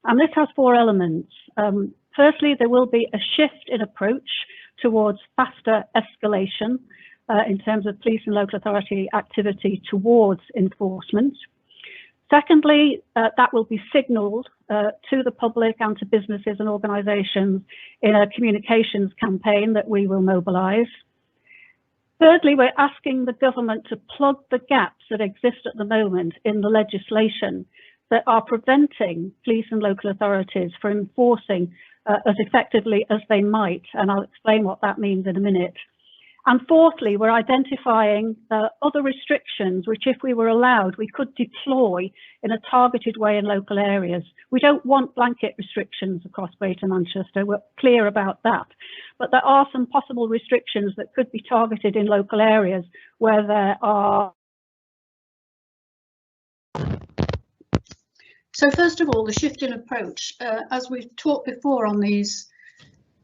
And this has four elements. Firstly, there will be a shift in approach towards faster escalation in terms of police and local authority activity towards enforcement. Secondly, that will be signalled to the public and to businesses and organisations in a communications campaign that we will mobilise. Thirdly, we're asking the government to plug the gaps that exist at the moment in the legislation that are preventing police and local authorities from enforcing as effectively as they might, and I'll explain what that means in a minute. And fourthly, we're identifying other restrictions which, if we were allowed, we could deploy in a targeted way in local areas. We don't want blanket restrictions across Greater Manchester, we're clear about that. But there are some possible restrictions that could be targeted in local areas where there are. So first of all, the shift in approach, as we've talked before on these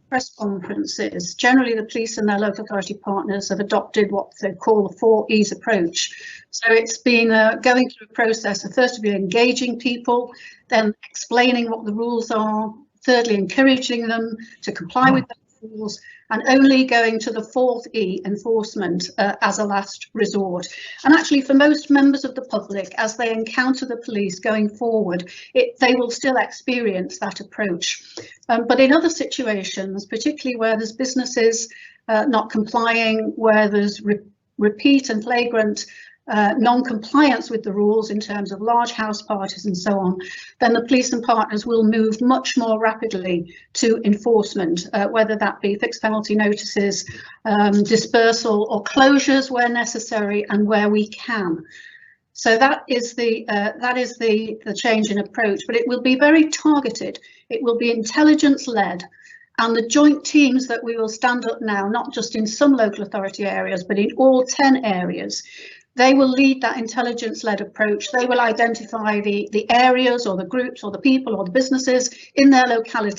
press conferences, generally the police and their local authority partners have adopted what they call the 4 E's approach. So it's been going through a process of first of all engaging people, then explaining what the rules are, thirdly encouraging them to comply with those rules, and only going to the 4th E, enforcement, as a last resort. And actually for most members of the public, as they encounter the police going forward, they will still experience that approach. But in other situations, particularly where there's businesses not complying, where there's repeat and flagrant non-compliance with the rules in terms of large house parties and so on, then the police and partners will move much more rapidly to enforcement, whether that be fixed penalty notices, dispersal or closures where necessary and where we can. So that is the change in approach, but it will be very targeted. It will be intelligence led. And the joint teams that we will stand up now, not just in some local authority areas, but in all 10 areas, they will lead that intelligence-led approach. They will identify the areas or the groups or the people or the businesses in their locality